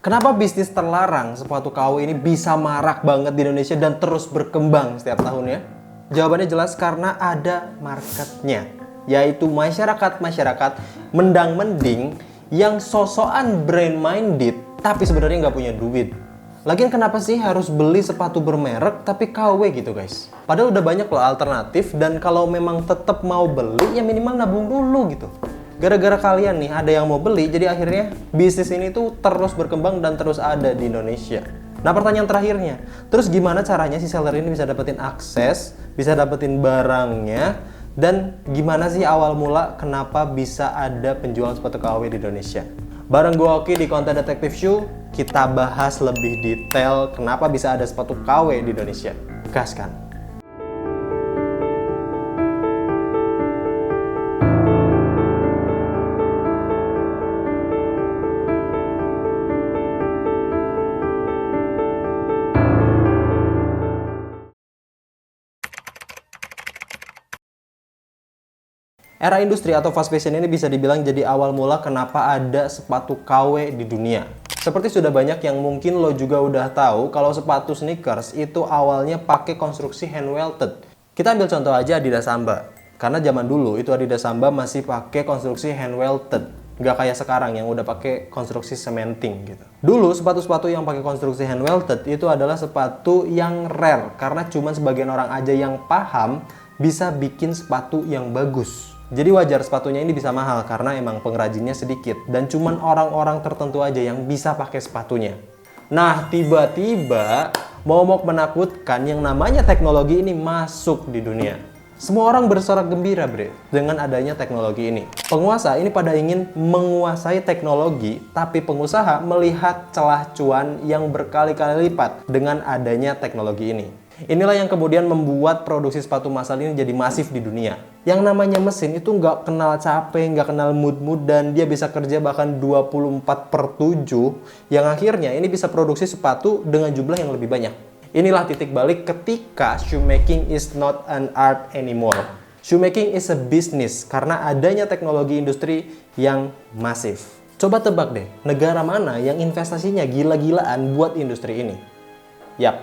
Kenapa bisnis terlarang sepatu KW ini bisa marak banget di Indonesia dan terus berkembang setiap tahunnya? Jawabannya jelas karena ada marketnya, yaitu masyarakat mendang-mending yang sosokan brand minded tapi sebenarnya nggak punya duit. Lagian kenapa sih harus beli sepatu bermerek tapi KW gitu guys? Padahal udah banyak loh alternatif, dan kalau memang tetap mau beli ya minimal nabung dulu gitu. Gara-gara kalian nih ada yang mau beli, jadi akhirnya bisnis ini tuh terus berkembang dan terus ada di Indonesia. Nah, pertanyaan terakhirnya, terus gimana caranya si seller ini bisa dapetin akses, bisa dapetin barangnya, dan gimana sih awal mula kenapa bisa ada penjual sepatu KW di Indonesia? Bareng gue Oki di Konten Detektif Show, kita bahas lebih detail kenapa bisa ada sepatu KW di Indonesia. Gas kan? Era industri atau fast fashion ini bisa dibilang jadi awal mula kenapa ada sepatu KW di dunia. Seperti sudah banyak yang mungkin lo juga udah tahu kalau sepatu sneakers itu awalnya pakai konstruksi hand welted. Kita ambil contoh aja Adidas Samba. Karena zaman dulu itu Adidas Samba masih pakai konstruksi hand welted. Nggak kayak sekarang yang udah pakai konstruksi cementing gitu. Dulu sepatu-sepatu yang pakai konstruksi hand welted itu adalah sepatu yang rare karena cuma sebagian orang aja yang paham bisa bikin sepatu yang bagus. Jadi wajar sepatunya ini bisa mahal karena emang pengrajinnya sedikit dan cuman orang-orang tertentu aja yang bisa pakai sepatunya. Nah, tiba-tiba momok menakutkan yang namanya teknologi ini masuk di dunia. Semua orang bersorak gembira, bre, dengan adanya teknologi ini. Penguasa ini pada ingin menguasai teknologi, tapi pengusaha melihat celah cuan yang berkali-kali lipat dengan adanya teknologi ini. Inilah yang kemudian membuat produksi sepatu massal ini jadi masif di dunia. Yang namanya mesin itu nggak kenal capek, nggak kenal mood-mood, dan dia bisa kerja bahkan 24/7, yang akhirnya ini bisa produksi sepatu dengan jumlah yang lebih banyak. Inilah titik balik ketika shoemaking is not an art anymore. Shoemaking is a business karena adanya teknologi industri yang masif. Coba tebak deh, negara mana yang investasinya gila-gilaan buat industri ini? Yap,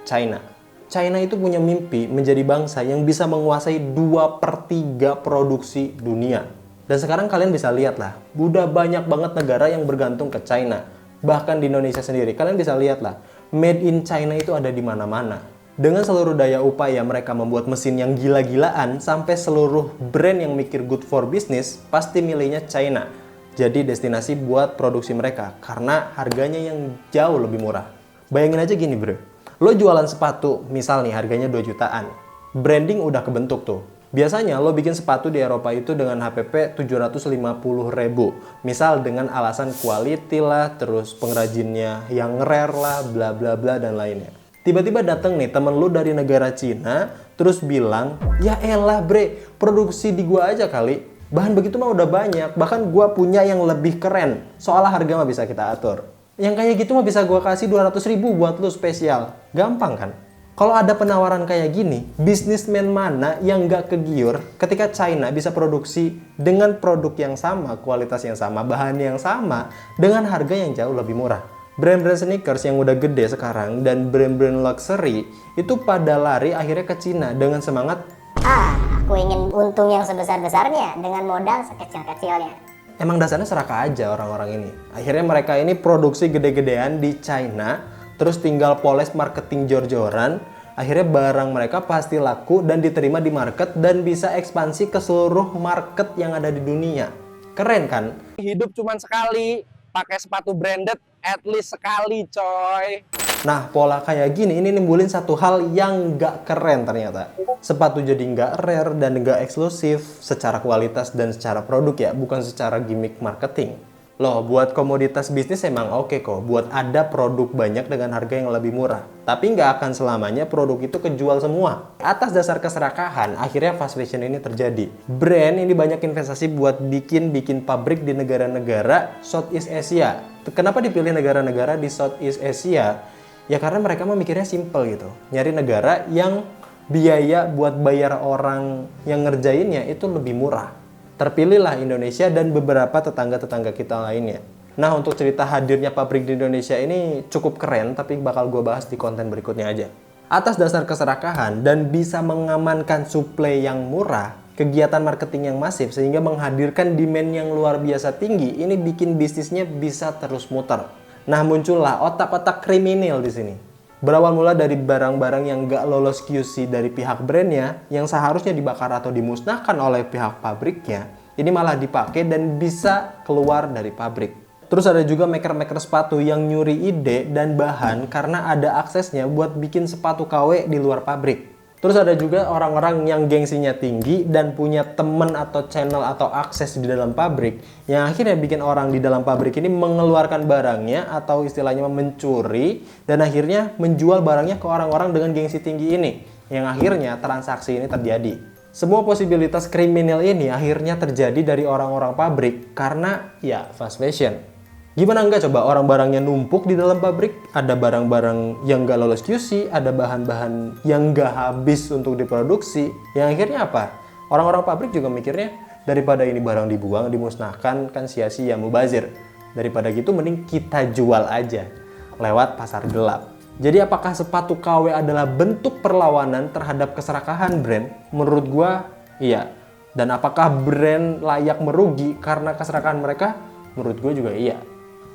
China. China itu punya mimpi menjadi bangsa yang bisa menguasai 2/3 produksi dunia. Dan sekarang kalian bisa lihat lah, udah banyak banget negara yang bergantung ke China. Bahkan di Indonesia sendiri, kalian bisa lihat lah, made in China itu ada di mana-mana. Dengan seluruh daya upaya mereka membuat mesin yang gila-gilaan, sampai seluruh brand yang mikir good for business pasti milihnya China. Jadi destinasi buat produksi mereka, karena harganya yang jauh lebih murah. Bayangin aja gini bro, lo jualan sepatu, misal nih harganya 2 jutaan. Branding udah kebentuk tuh. Biasanya lo bikin sepatu di Eropa itu dengan HPP 750.000. Misal dengan alasan quality lah, terus pengrajinnya yang rare lah, bla bla bla dan lainnya. Tiba-tiba dateng nih temen lo dari negara Cina, terus bilang, ya elah bre, produksi di gua aja kali. Bahan begitu mah udah banyak, bahkan gua punya yang lebih keren. Soalnya harga mah bisa kita atur. Yang kayak gitu mah bisa gua kasih 200.000 buat lu spesial. Gampang kan? Kalau ada penawaran kayak gini, bisnismen mana yang nggak kegiur ketika China bisa produksi dengan produk yang sama, kualitas yang sama, bahan yang sama, dengan harga yang jauh lebih murah. Brand-brand sneakers yang udah gede sekarang dan brand-brand luxury itu pada lari akhirnya ke China dengan semangat, aku ingin untung yang sebesar-besarnya dengan modal sekecil-kecilnya. emang dasarnya serakah aja orang-orang ini. Akhirnya mereka ini produksi gede-gedean di China, terus tinggal poles marketing jor-joran. Akhirnya barang mereka pasti laku dan diterima di market dan bisa ekspansi ke seluruh market yang ada di dunia. Keren kan? Hidup cuma sekali, pakai sepatu branded at least sekali coy. Nah, pola kayak gini ini nimbulin satu hal yang nggak keren ternyata. Sepatu jadi nggak rare dan nggak eksklusif secara kualitas dan secara produk ya, bukan secara gimmick marketing. Loh, buat komoditas bisnis emang oke kok, buat ada produk banyak dengan harga yang lebih murah. Tapi nggak akan selamanya produk itu kejual semua. Atas dasar keserakahan, akhirnya fast fashion ini terjadi. Brand ini banyak investasi buat bikin pabrik di negara-negara Southeast Asia. Kenapa dipilih negara-negara di Southeast Asia? Ya karena mereka memikirnya simple gitu. Nyari negara yang biaya buat bayar orang yang ngerjainnya itu lebih murah. Terpilihlah Indonesia dan beberapa tetangga-tetangga kita lainnya. Nah, untuk cerita hadirnya pabrik di Indonesia ini cukup keren, tapi bakal gue bahas di konten berikutnya aja. Atas dasar keserakahan dan bisa mengamankan suplai yang murah, kegiatan marketing yang masif sehingga menghadirkan demand yang luar biasa tinggi, ini bikin bisnisnya bisa terus muter. Nah, muncullah otak-otak kriminal di sini. Berawal mula dari barang-barang yang gak lolos QC dari pihak brandnya, yang seharusnya dibakar atau dimusnahkan oleh pihak pabriknya, ini malah dipakai dan bisa keluar dari pabrik. Terus ada juga maker-maker sepatu yang nyuri ide dan bahan karena ada aksesnya buat bikin sepatu KW di luar pabrik. Terus ada juga orang-orang yang gengsinya tinggi dan punya temen atau channel atau akses di dalam pabrik yang akhirnya bikin orang di dalam pabrik ini mengeluarkan barangnya atau istilahnya mencuri dan akhirnya menjual barangnya ke orang-orang dengan gengsi tinggi ini yang akhirnya transaksi ini terjadi. Semua posibilitas kriminal ini akhirnya terjadi dari orang-orang pabrik karena ya fast fashion. Gimana enggak coba orang barangnya numpuk di dalam pabrik, ada barang-barang yang nggak lolos QC, ada bahan-bahan yang nggak habis untuk diproduksi. Yang akhirnya apa? Orang-orang pabrik juga mikirnya, daripada ini barang dibuang, dimusnahkan, kan sia-sia mubazir. Daripada gitu mending kita jual aja lewat pasar gelap. Jadi apakah sepatu KW adalah bentuk perlawanan terhadap keserakahan brand? Menurut gua, iya. Dan apakah brand layak merugi karena keserakahan mereka? Menurut gua juga iya.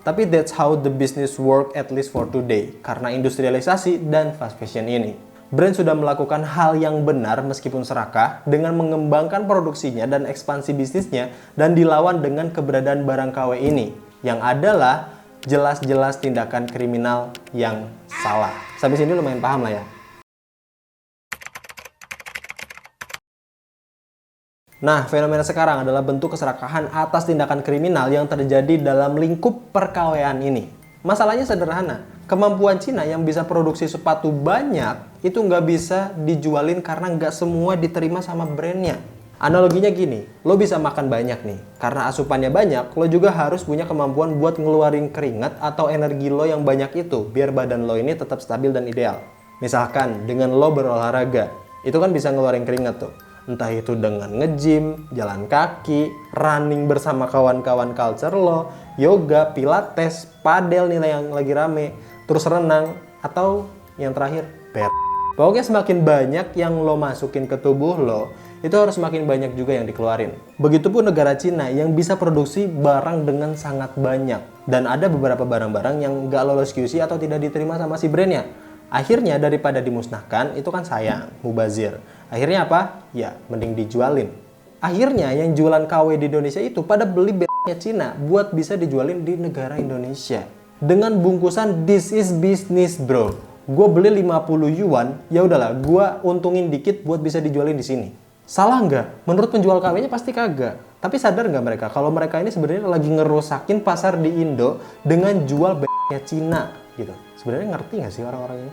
Tapi that's how the business work at least for today, karena industrialisasi dan fast fashion ini. Brand sudah melakukan hal yang benar meskipun serakah dengan mengembangkan produksinya dan ekspansi bisnisnya dan dilawan dengan keberadaan barang KW ini, yang adalah jelas-jelas tindakan kriminal yang salah. Sampai sini lumayan paham lah ya. Nah, fenomena sekarang adalah bentuk keserakahan atas tindakan kriminal yang terjadi dalam lingkup perkawean ini. Masalahnya sederhana, kemampuan Cina yang bisa produksi sepatu banyak itu nggak bisa dijualin karena nggak semua diterima sama brandnya. Analoginya gini, lo bisa makan banyak nih, karena asupannya banyak, lo juga harus punya kemampuan buat ngeluarin keringat atau energi lo yang banyak itu, biar badan lo ini tetap stabil dan ideal. Misalkan, dengan lo berolahraga, itu kan bisa ngeluarin keringat tuh. Entah itu dengan nge-gym, jalan kaki, running bersama kawan-kawan culture lo, yoga, pilates, padel nih yang lagi rame, terus renang, atau yang terakhir, Pokoknya semakin banyak yang lo masukin ke tubuh lo, itu harus semakin banyak juga yang dikeluarin. Begitupun negara Cina yang bisa produksi barang dengan sangat banyak. Dan ada beberapa barang-barang yang nggak lolos QC atau tidak diterima sama si brandnya. Akhirnya daripada dimusnahkan, itu kan sayang, mubazir. Akhirnya apa? Ya, mending dijualin. Akhirnya yang jualan KW di Indonesia itu pada beli b***nya Cina buat bisa dijualin di negara Indonesia. Dengan bungkusan this is business bro. Gue beli 50 yuan, ya udahlah, gue untungin dikit buat bisa dijualin di sini. Salah nggak? Menurut penjual KW-nya pasti kagak. Tapi sadar nggak mereka kalau mereka ini sebenarnya lagi ngerusakin pasar di Indo dengan jual b***nya Cina gitu. Sebenarnya ngerti nggak sih orang-orang ini?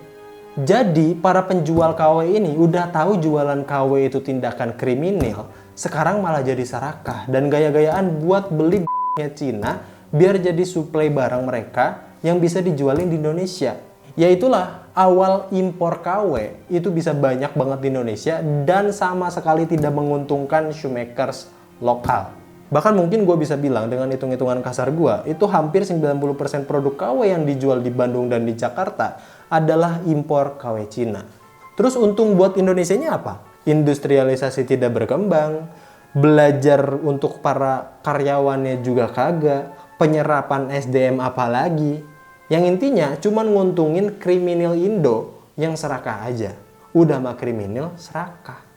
Jadi para penjual KW ini udah tahu jualan KW itu tindakan kriminal, sekarang malah jadi serakah dan gaya-gayaan buat beli b***nya Cina biar jadi suplai barang mereka yang bisa dijualin di Indonesia. Yaitulah awal impor KW itu bisa banyak banget di Indonesia dan sama sekali tidak menguntungkan shoemakers lokal. Bahkan mungkin gue bisa bilang dengan hitung-hitungan kasar gue, itu hampir 90% produk KW yang dijual di Bandung dan di Jakarta adalah impor KW Cina. Terus untung buat Indonesianya apa? Industrialisasi tidak berkembang, belajar untuk para karyawannya juga kagak, penyerapan SDM apalagi. Yang intinya cuman nguntungin kriminal Indo yang serakah aja. Udah mah kriminal, serakah.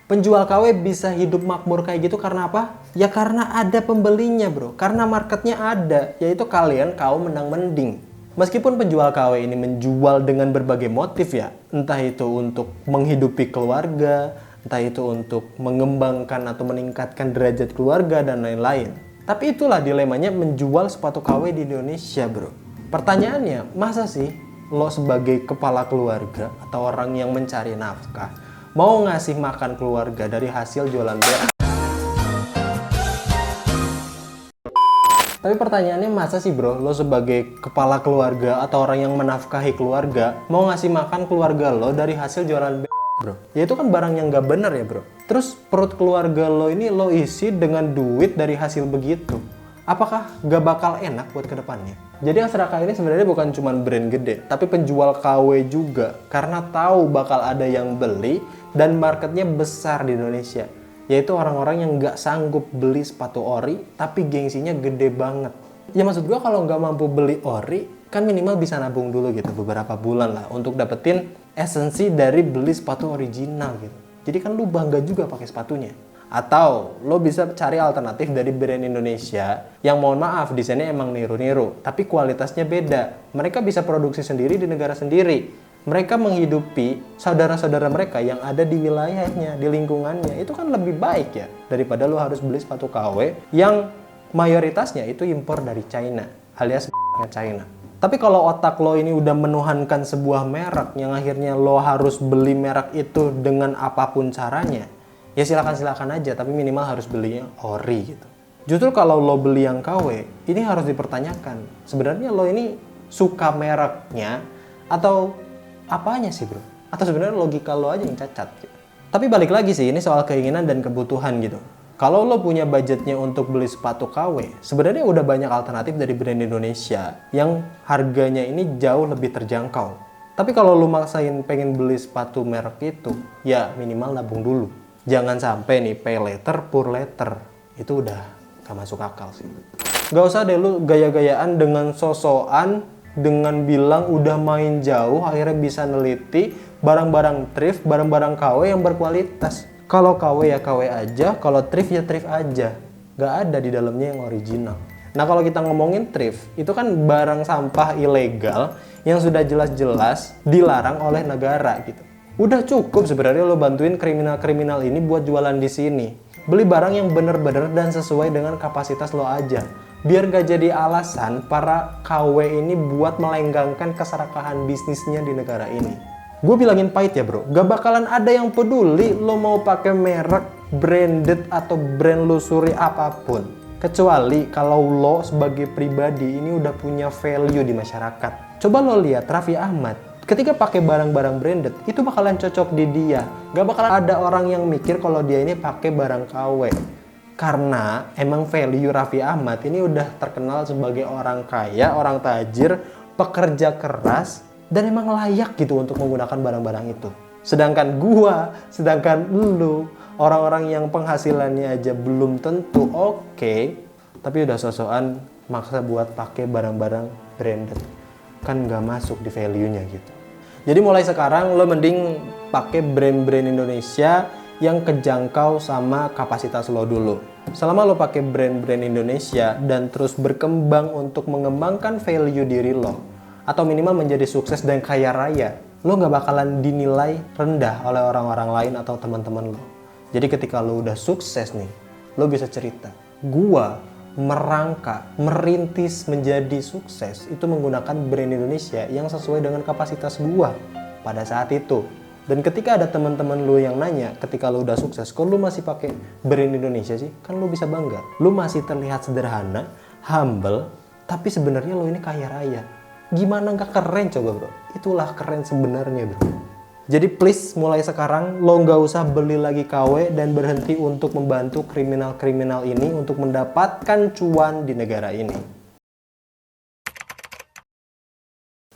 Penjual KW bisa hidup makmur kayak gitu karena apa? Ya karena ada pembelinya bro, karena marketnya ada, yaitu kalian kaum menang mending. Meskipun penjual KW ini menjual dengan berbagai motif ya, entah itu untuk menghidupi keluarga, entah itu untuk mengembangkan atau meningkatkan derajat keluarga dan lain-lain. Tapi itulah dilemanya menjual sepatu KW di Indonesia bro. Pertanyaannya, masa sih lo sebagai kepala keluarga atau orang yang mencari nafkah mau ngasih makan keluarga dari hasil jualan beras? Tapi pertanyaannya, masa sih bro, lo sebagai kepala keluarga atau orang yang menafkahi keluarga mau ngasih makan keluarga lo dari hasil jualan beras, bro? Ya itu kan barang yang gak bener ya bro. Terus perut keluarga lo ini lo isi dengan duit dari hasil begitu. Apakah gak bakal enak buat kedepannya? Jadi Asraka ini sebenarnya bukan cuma brand gede, tapi penjual KW juga. Karena tahu bakal ada yang beli dan marketnya besar di Indonesia. Yaitu orang-orang yang gak sanggup beli sepatu ori, tapi gengsinya gede banget. Ya maksud gue kalau nggak mampu beli ori, kan minimal bisa nabung dulu gitu beberapa bulan lah untuk dapetin esensi dari beli sepatu original gitu. Jadi kan lu bangga juga pakai sepatunya. Atau lo bisa cari alternatif dari brand Indonesia yang mohon maaf desainnya emang niru-niru, tapi kualitasnya beda. Mereka bisa produksi sendiri di negara sendiri. Mereka menghidupi saudara-saudara mereka yang ada di wilayahnya, di lingkungannya. Itu kan lebih baik ya daripada lo harus beli sepatu KW yang mayoritasnya itu impor dari China, alias China. Tapi kalau otak lo ini udah menuhankan sebuah merek yang akhirnya lo harus beli merek itu dengan apapun caranya, ya silakan aja, tapi minimal harus belinya ori gitu. Justru kalau lo beli yang KW, ini harus dipertanyakan. Sebenarnya lo ini suka mereknya atau apanya sih bro? Atau sebenarnya logika lo aja yang cacat gitu. Tapi balik lagi sih, ini soal keinginan dan kebutuhan gitu. Kalau lo punya budgetnya untuk beli sepatu KW, sebenarnya udah banyak alternatif dari brand Indonesia yang harganya ini jauh lebih terjangkau. Tapi kalau lo maksain pengen beli sepatu merek itu, ya minimal nabung dulu. Jangan sampai nih pay later, poor later. Itu udah gak masuk akal sih. Gak usah deh lu gaya-gayaan dengan sosokan, dengan bilang udah main jauh, akhirnya bisa neliti barang-barang thrift, barang-barang KW yang berkualitas. Kalau KW ya KW aja, kalau thrift ya thrift aja. Gak ada di dalamnya yang original. Nah kalau kita ngomongin thrift, itu kan barang sampah ilegal yang sudah jelas-jelas dilarang oleh negara gitu. Udah cukup sebenarnya lo bantuin kriminal-kriminal ini buat jualan di sini. Beli barang yang bener-bener dan sesuai dengan kapasitas lo aja. Biar gak jadi alasan para KW ini buat melenggangkan keserakahan bisnisnya di negara ini. Gue bilangin pahit ya bro, gak bakalan ada yang peduli lo mau pakai merek, branded atau brand luxury apapun. Kecuali kalau lo sebagai pribadi ini udah punya value di masyarakat. Coba lo lihat Raffi Ahmad, ketika pakai barang-barang branded, itu bakalan cocok di dia. Gak bakalan ada orang yang mikir kalau dia ini pakai barang KW. Karena emang value Raffi Ahmad ini udah terkenal sebagai orang kaya, orang tajir, pekerja keras, dan emang layak gitu untuk menggunakan barang-barang itu. Sedangkan gua, sedangkan lu, orang-orang yang penghasilannya aja belum tentu oke, tapi udah sosokan maksa buat pakai barang-barang branded. Kan nggak masuk di value-nya gitu. Jadi mulai sekarang lo mending pakai brand-brand Indonesia yang kejangkau sama kapasitas lo dulu. Selama lo pakai brand-brand Indonesia dan terus berkembang untuk mengembangkan value diri lo, atau minimal menjadi sukses dan kaya raya, lo nggak bakalan dinilai rendah oleh orang-orang lain atau teman-teman lo. Jadi ketika lo udah sukses nih, lo bisa cerita, gua merangkak, merintis menjadi sukses itu menggunakan brand Indonesia yang sesuai dengan kapasitas gua pada saat itu. Dan ketika ada teman-teman lu yang nanya, ketika lu udah sukses, kok lu masih pakai brand Indonesia sih? Kan lu bisa bangga. Lu masih terlihat sederhana, humble, tapi sebenarnya lu ini kaya raya. Gimana nggak keren coba bro? Itulah keren sebenarnya bro. Jadi please mulai sekarang lo nggak usah beli lagi KW dan berhenti untuk membantu kriminal-kriminal ini untuk mendapatkan cuan di negara ini.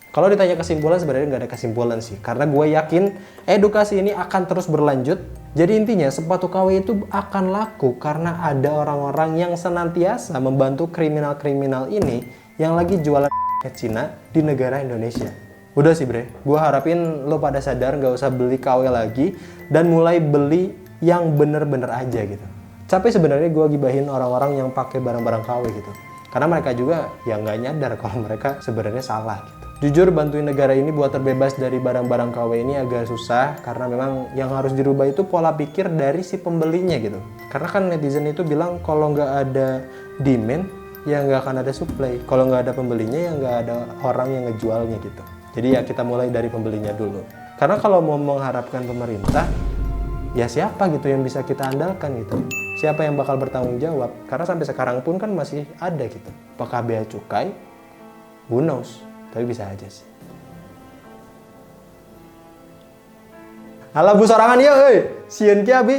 Kalau ditanya kesimpulan, sebenarnya nggak ada kesimpulan sih. Karena gue yakin edukasi ini akan terus berlanjut. Jadi intinya sepatu KW itu akan laku karena ada orang-orang yang senantiasa membantu kriminal-kriminal ini yang lagi jualan ke Cina di negara Indonesia. Udah sih bre, gue harapin lo pada sadar nggak usah beli KW lagi dan mulai beli yang bener-bener aja gitu. Capek sebenarnya gue gibahin orang-orang yang pakai barang-barang KW gitu. Karena mereka juga ya nggak nyadar kalau mereka sebenarnya salah gitu. Jujur bantuin negara ini buat terbebas dari barang-barang KW ini agak susah karena memang yang harus dirubah itu pola pikir dari si pembelinya gitu. Karena kan netizen itu bilang kalau nggak ada demand ya nggak akan ada supply. Kalau nggak ada pembelinya ya nggak ada orang yang ngejualnya gitu. Jadi ya kita mulai dari pembelinya dulu. Karena kalau mau mengharapkan pemerintah, ya siapa gitu yang bisa kita andalkan gitu. Siapa yang bakal bertanggung jawab? Karena sampai sekarang pun kan masih ada gitu. Apakah bea cukai? Who knows? Tapi bisa aja sih. Alah bu sorangan ya, sieun ki abi.